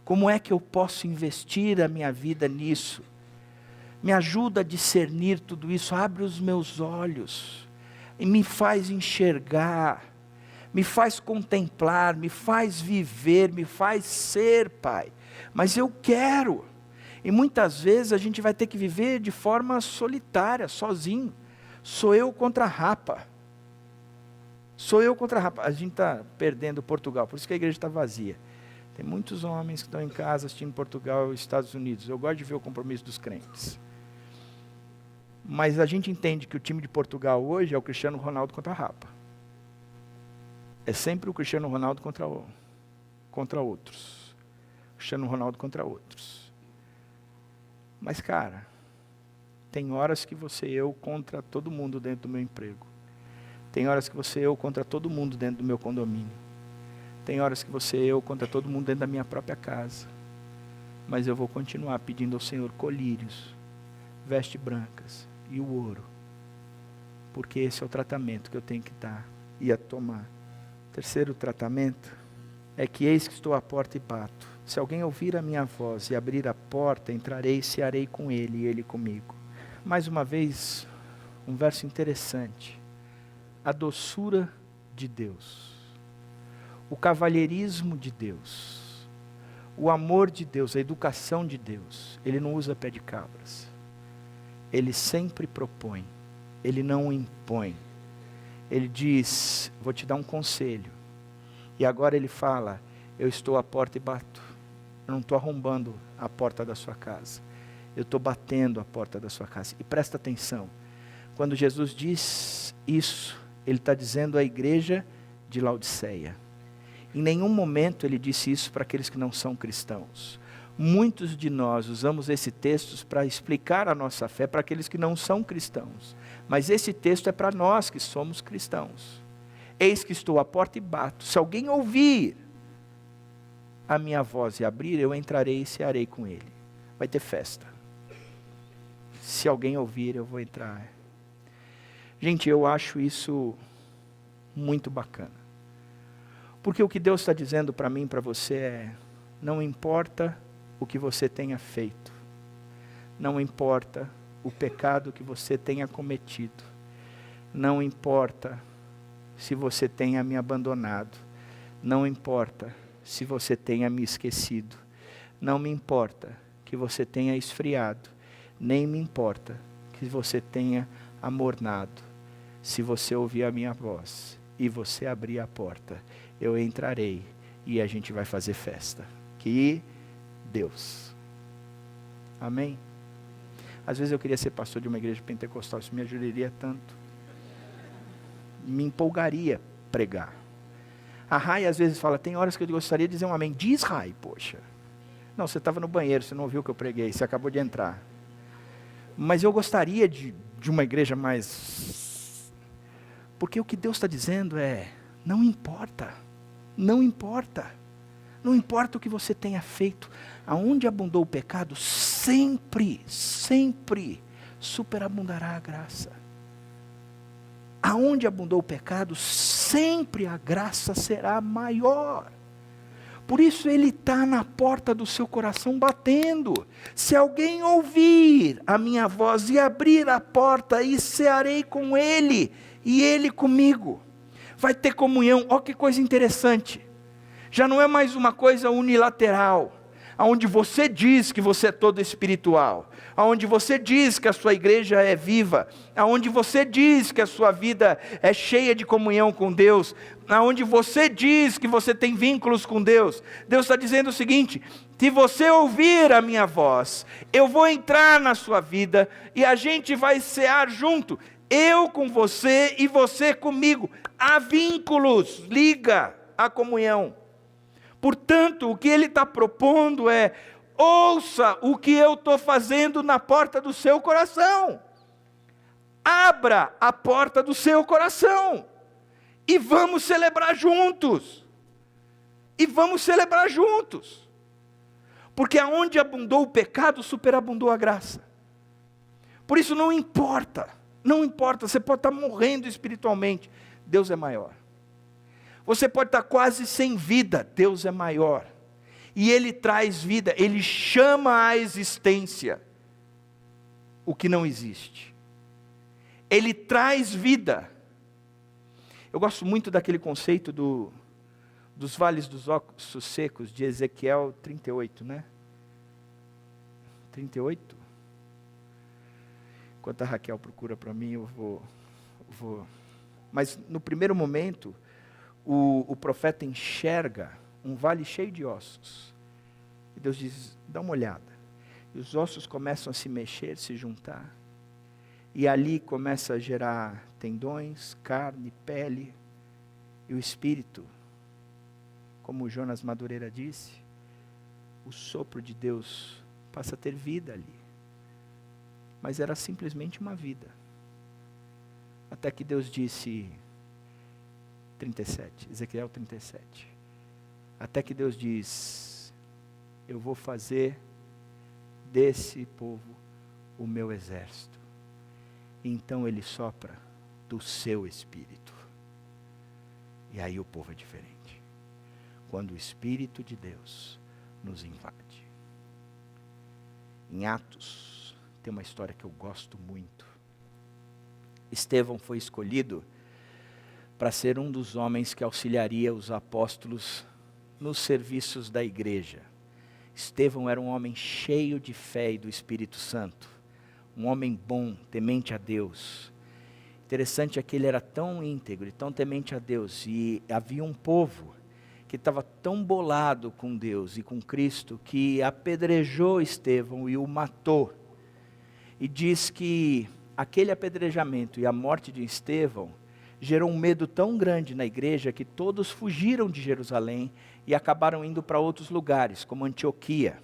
Como é que eu posso investir a minha vida nisso? Me ajuda a discernir tudo isso, abre os meus olhos, e me faz enxergar, me faz contemplar, me faz viver, me faz ser, Pai. Mas eu quero, e muitas vezes a gente vai ter que viver de forma solitária, sozinho. Sou eu contra a rapa. Sou eu contra a rapa. A gente está perdendo Portugal, por isso que a igreja está vazia. Tem muitos homens que estão em casa assistindo Portugal e Estados Unidos. Eu gosto de ver o compromisso dos crentes. Mas a gente entende que o time de Portugal hoje é o Cristiano Ronaldo contra a rapa. É sempre o Cristiano Ronaldo contra outros. Cristiano Ronaldo contra outros. Mas, cara, tem horas que você e eu contra todo mundo dentro do meu emprego. Tem horas que você e eu contra todo mundo dentro do meu condomínio. Tem horas que você e eu contra todo mundo dentro da minha própria casa. Mas eu vou continuar pedindo ao Senhor colírios, vestes brancas e o ouro. Porque esse é o tratamento que eu tenho que dar e a tomar. Terceiro tratamento é que eis que estou à porta e bato. Se alguém ouvir a minha voz e abrir a porta, entrarei e cearei com ele e ele comigo. Mais uma vez, um verso interessante. A doçura de Deus. O cavalheirismo de Deus. O amor de Deus, a educação de Deus. Ele não usa pé de cabras. Ele sempre propõe. Ele não impõe. Ele diz, vou te dar um conselho. E agora ele fala, eu estou à porta e bato. Eu não estou arrombando a porta da sua casa. Eu estou batendo a porta da sua casa. E presta atenção. Quando Jesus diz isso, ele está dizendo à igreja de Laodiceia. Em nenhum momento ele disse isso para aqueles que não são cristãos. Muitos de nós usamos esse texto para explicar a nossa fé para aqueles que não são cristãos. Mas esse texto é para nós que somos cristãos. Eis que estou à porta e bato. Se alguém ouvir a minha voz e abrir, eu entrarei e cearei com ele. Vai ter festa. Se alguém ouvir, eu vou entrar. Gente, eu acho isso muito bacana. Porque o que Deus está dizendo para mim e para você é, não importa o que você tenha feito, não importa o pecado que você tenha cometido, não importa se você tenha me abandonado, não importa se você tenha me esquecido, não me importa que você tenha esfriado, nem me importa que você tenha amornado. Se você ouvir a minha voz e você abrir a porta, eu entrarei e a gente vai fazer festa. Que Deus. Amém? Às vezes eu queria ser pastor de uma igreja pentecostal, isso me ajudaria tanto. Me empolgaria pregar. A Rai às vezes fala, tem horas que eu gostaria de dizer um amém. Diz, Rai, poxa. Não, você estava no banheiro, você não ouviu o que eu preguei, você acabou de entrar. Mas eu gostaria de uma igreja mais... Porque o que Deus está dizendo é, não importa, não importa. Não importa o que você tenha feito, aonde abundou o pecado, sempre, sempre superabundará a graça. Aonde abundou o pecado, sempre a graça será maior. Por isso ele está na porta do seu coração batendo. Se alguém ouvir a minha voz e abrir a porta, e cearei com ele, e ele comigo. vai ter comunhão. Olha que coisa interessante. Já não é mais uma coisa unilateral, onde você diz que você é todo espiritual, onde você diz que a sua igreja é viva, onde você diz que a sua vida é cheia de comunhão com Deus, onde você diz que você tem vínculos com Deus. Deus está dizendo o seguinte: se você ouvir a minha voz, eu vou entrar na sua vida e a gente vai cear junto, eu com você e você comigo. Há vínculos, liga a comunhão. Portanto, o que ele está propondo é: ouça o que eu estou fazendo na porta do seu coração. Abra a porta do seu coração. E vamos celebrar juntos. E vamos celebrar juntos. Porque aonde abundou o pecado, superabundou a graça. Por isso não importa. Não importa, você pode estar morrendo espiritualmente. Deus é maior. Você pode estar quase sem vida, Deus é maior. E Ele traz vida, Ele chama à existência o que não existe. Ele traz vida. Eu gosto muito daquele conceito dos vales dos ossos secos, de Ezequiel 38, né? 38? Enquanto a Raquel procura para mim, eu vou... Mas no primeiro momento, o profeta enxerga um vale cheio de ossos. E Deus diz: dá uma olhada. E os ossos começam a se mexer, se juntar. E ali começa a gerar tendões, carne, pele. E o Espírito, como o Jonas Madureira disse, o sopro de Deus passa a ter vida ali. Mas era simplesmente uma vida. Até que Deus disse... 37, Ezequiel 37. Até que Deus diz: eu vou fazer desse povo o meu exército. E então Ele sopra do seu espírito. E aí o povo é diferente. Quando o Espírito de Deus nos invade. Em Atos, tem uma história que eu gosto muito. Estevão foi escolhido para ser um dos homens que auxiliaria os apóstolos nos serviços da igreja. Estevão era um homem cheio de fé e do Espírito Santo, um homem bom, temente a Deus. Interessante é que ele era tão íntegro e tão temente a Deus, e havia um povo que estava tão bolado com Deus e com Cristo, que apedrejou Estevão e o matou. E diz que aquele apedrejamento e a morte de Estevão gerou um medo tão grande na igreja que todos fugiram de Jerusalém e acabaram indo para outros lugares, como Antioquia.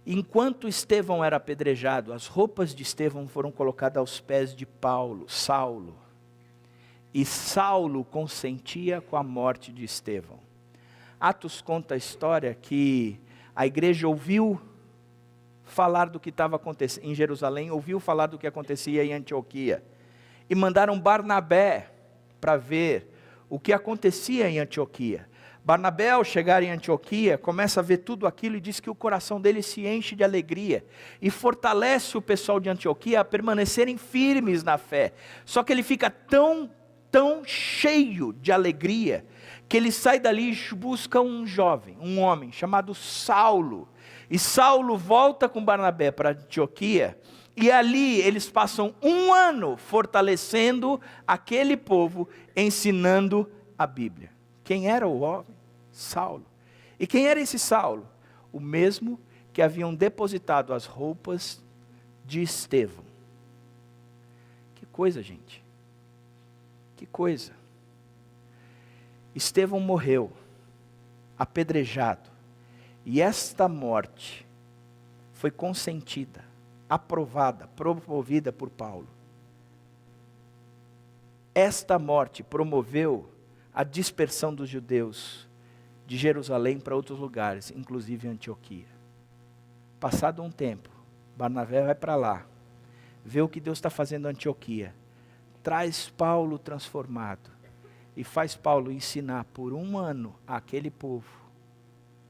Enquanto Estevão era apedrejado, as roupas de Estevão foram colocadas aos pés de Saulo. E Saulo consentia com a morte de Estevão. Atos conta a história que a igreja ouviu falar do que estava acontecendo em Jerusalém, ouviu falar do que acontecia em Antioquia. E mandaram Barnabé para ver o que acontecia em Antioquia. Barnabé, ao chegar em Antioquia, começa a ver tudo aquilo e diz que o coração dele se enche de alegria e fortalece o pessoal de Antioquia a permanecerem firmes na fé. Só que ele fica tão cheio de alegria que ele sai dali e busca um jovem, um homem chamado Saulo. E Saulo volta com Barnabé para Antioquia. E ali eles passam 1 ano fortalecendo aquele povo, ensinando a Bíblia. Quem era o homem? Saulo. E quem era esse Saulo? O mesmo que haviam depositado as roupas de Estevão. Que coisa, gente. Que coisa. Estevão morreu, apedrejado. E esta morte foi consentida, aprovada, promovida por Paulo. Esta morte promoveu a dispersão dos judeus de Jerusalém para outros lugares, inclusive Antioquia. Passado um tempo, Barnabé vai para lá, vê o que Deus está fazendo em Antioquia, traz Paulo transformado e faz Paulo ensinar por 1 ano aquele povo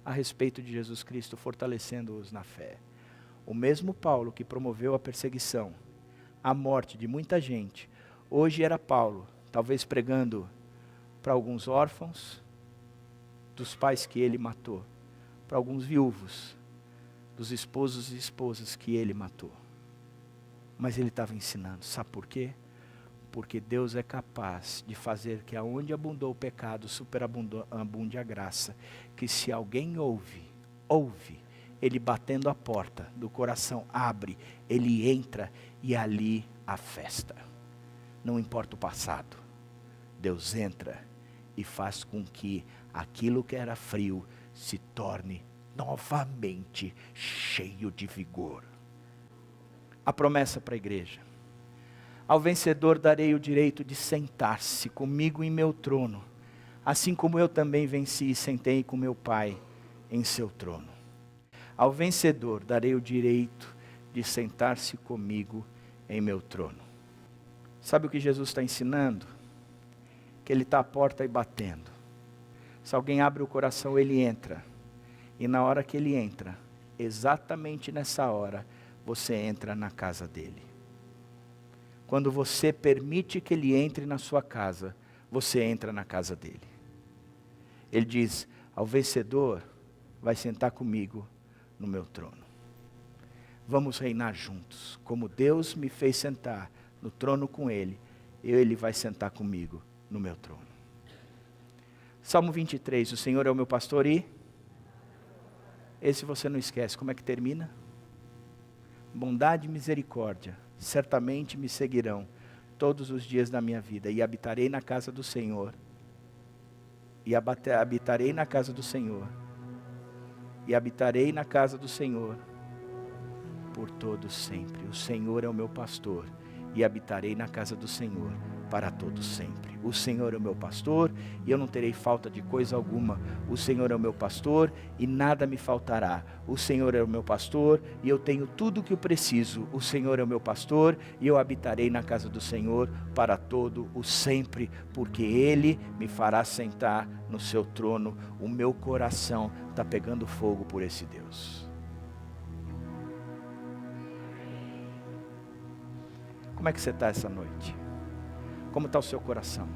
a respeito de Jesus Cristo, fortalecendo-os na fé. O mesmo Paulo que promoveu a perseguição, a morte de muita gente, hoje era Paulo, talvez pregando para alguns órfãos dos pais que ele matou, para alguns viúvos dos esposos e esposas que ele matou. Mas ele estava ensinando, sabe por quê? Porque Deus é capaz de fazer que aonde abundou o pecado, superabunde a graça. Que se alguém ouve, ele batendo a porta do coração, abre, ele entra e ali há festa. Não importa o passado, Deus entra e faz com que aquilo que era frio se torne novamente cheio de vigor. A promessa para a igreja: ao vencedor darei o direito de sentar-se comigo em meu trono, assim como eu também venci e sentei com meu Pai em seu trono. Ao vencedor darei o direito de sentar-se comigo em meu trono. Sabe o que Jesus está ensinando? Que Ele está à porta e batendo. Se alguém abre o coração, Ele entra. E na hora que Ele entra, exatamente nessa hora, você entra na casa dEle. Quando você permite que Ele entre na sua casa, você entra na casa dEle. Ele diz: ao vencedor vai sentar comigo no meu trono. Vamos reinar juntos. Como Deus me fez sentar no trono com Ele, Ele vai sentar comigo no meu trono. Salmo 23, o Senhor é o meu pastor e... Esse você não esquece. Como é que termina? Bondade e misericórdia certamente me seguirão todos os dias da minha vida, e habitarei na casa do Senhor, e habitarei na casa do Senhor, e habitarei na casa do Senhor por todo sempre. O Senhor é o meu pastor, e habitarei na casa do Senhor para todo sempre. O Senhor é o meu pastor, e eu não terei falta de coisa alguma. O Senhor é o meu pastor, e nada me faltará. O Senhor é o meu pastor, e eu tenho tudo o que eu preciso. O Senhor é o meu pastor, e eu habitarei na casa do Senhor para todo o sempre, porque Ele me fará sentar no seu trono. O meu coração está pegando fogo por esse Deus. Como é que você está essa noite? Como está o seu coração?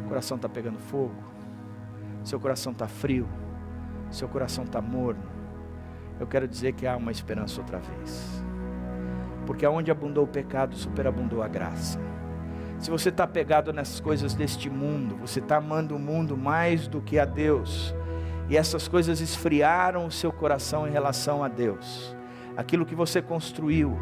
O coração está pegando fogo? Seu coração está frio? Seu coração está morno? Eu quero dizer que há uma esperança outra vez. Porque aonde abundou o pecado, superabundou a graça. Se você está pegado nessas coisas deste mundo, você está amando o mundo mais do que a Deus, e essas coisas esfriaram o seu coração em relação a Deus, aquilo que você construiu,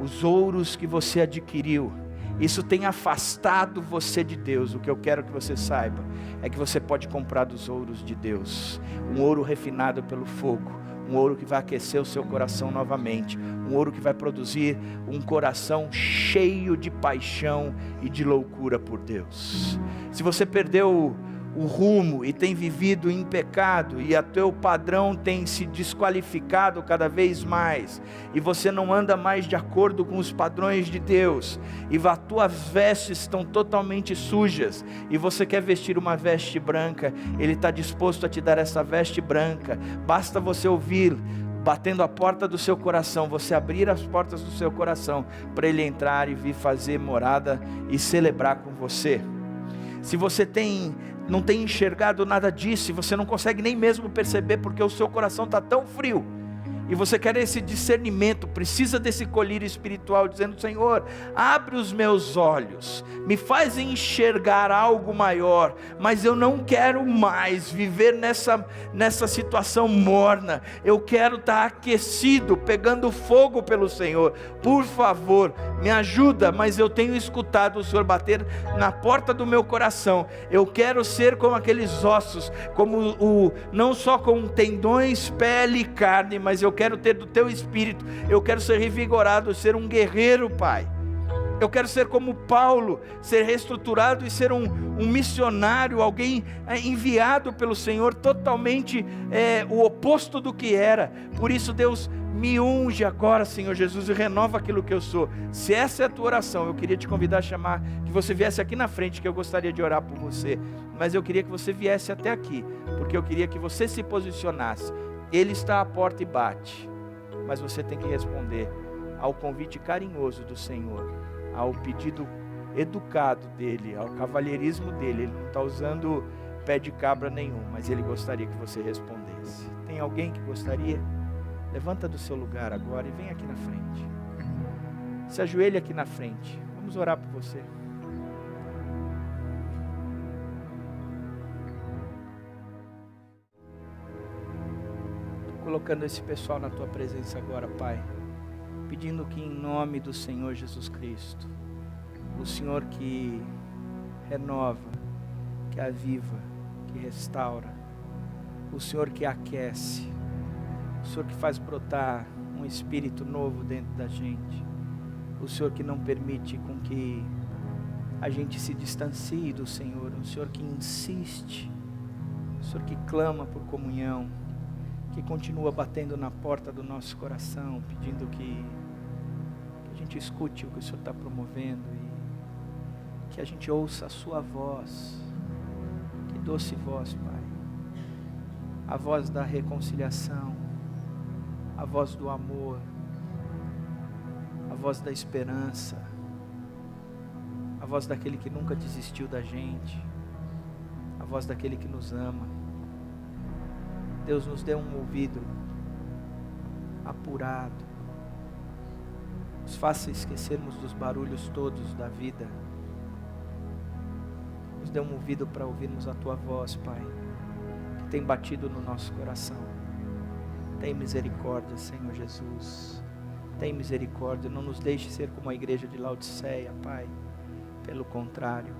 os ouros que você adquiriu, isso tem afastado você de Deus. O que eu quero que você saiba é que você pode comprar dos ouros de Deus, um ouro refinado pelo fogo, um ouro que vai aquecer o seu coração novamente, um ouro que vai produzir um coração cheio de paixão e de loucura por Deus. Se você perdeu o rumo e tem vivido em pecado, e o teu padrão tem se desqualificado cada vez mais, e você não anda mais de acordo com os padrões de Deus, e as tuas vestes estão totalmente sujas, e você quer vestir uma veste branca, Ele está disposto a te dar essa veste branca. Basta você ouvir, batendo a porta do seu coração, você abrir as portas do seu coração, para Ele entrar e vir fazer morada e celebrar com você. Se você não tem enxergado nada disso, e você não consegue nem mesmo perceber, porque o seu coração está tão frio, e você quer esse discernimento, precisa desse colírio espiritual, dizendo: Senhor, abre os meus olhos, me faz enxergar algo maior, mas eu não quero mais viver nessa situação morna, eu quero estar aquecido, pegando fogo pelo Senhor. Por favor, me ajuda. Mas eu tenho escutado o Senhor bater na porta do meu coração. Eu quero ser como aqueles ossos, não só com tendões, pele e carne, mas eu quero ter do teu espírito. Eu quero ser revigorado, ser um guerreiro, Pai. Eu quero ser como Paulo, ser reestruturado e ser um missionário, alguém enviado pelo Senhor, totalmente o oposto do que era. Por isso, Deus, me unge agora, Senhor Jesus, e renova aquilo que eu sou. Se essa é a tua oração, eu queria te convidar a chamar, que você viesse aqui na frente, que eu gostaria de orar por você. Mas eu queria que você viesse até aqui, porque eu queria que você se posicionasse. Ele está à porta e bate, mas você tem que responder ao convite carinhoso do Senhor, ao pedido educado dele, ao cavalheirismo dele. Ele não está usando pé de cabra nenhum, mas ele gostaria que você respondesse. Tem alguém que gostaria? Levanta do seu lugar agora e vem aqui na frente. Se ajoelhe aqui na frente. Vamos orar por você. Estou colocando esse pessoal na tua presença agora, Pai, pedindo que em nome do Senhor Jesus Cristo, o Senhor que renova, que aviva, que restaura, o Senhor que aquece, o Senhor que faz brotar um espírito novo dentro da gente, o Senhor que não permite com que a gente se distancie do Senhor, o Senhor que insiste, o Senhor que clama por comunhão, que continua batendo na porta do nosso coração, pedindo que a gente escute o que o Senhor está promovendo e que a gente ouça a sua voz. Que doce voz, Pai, a voz da reconciliação, a voz do amor, a voz da esperança, a voz daquele que nunca desistiu da gente, a voz daquele que nos ama. Deus, nos dê um ouvido apurado, nos faça esquecermos dos barulhos todos da vida, nos dê um ouvido para ouvirmos a Tua voz, Pai, que tem batido no nosso coração. Tem misericórdia, Senhor Jesus, tem misericórdia, não nos deixe ser como a igreja de Laodiceia, Pai, pelo contrário,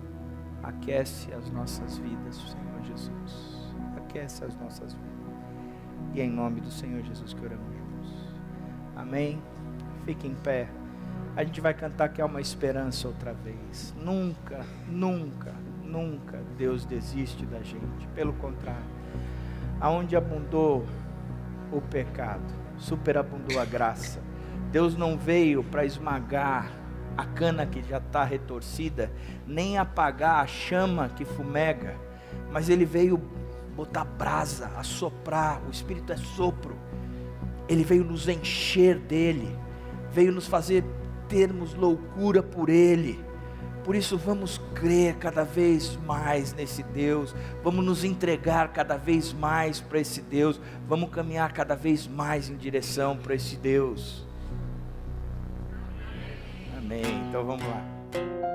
aquece as nossas vidas, Senhor Jesus, aquece as nossas vidas, e é em nome do Senhor Jesus que oramos juntos, amém? Fique em pé, a gente vai cantar que há uma esperança outra vez. Nunca, nunca, nunca Deus desiste da gente, pelo contrário, aonde abundou o pecado, superabundou a graça. Deus não veio para esmagar a cana que já está retorcida, nem apagar a chama que fumega, mas Ele veio botar brasa, assoprar. O Espírito é sopro. Ele veio nos encher dele, veio nos fazer termos loucura por Ele. Por isso vamos crer cada vez mais nesse Deus, vamos nos entregar cada vez mais para esse Deus, vamos caminhar cada vez mais em direção para esse Deus. Amém. Então vamos lá.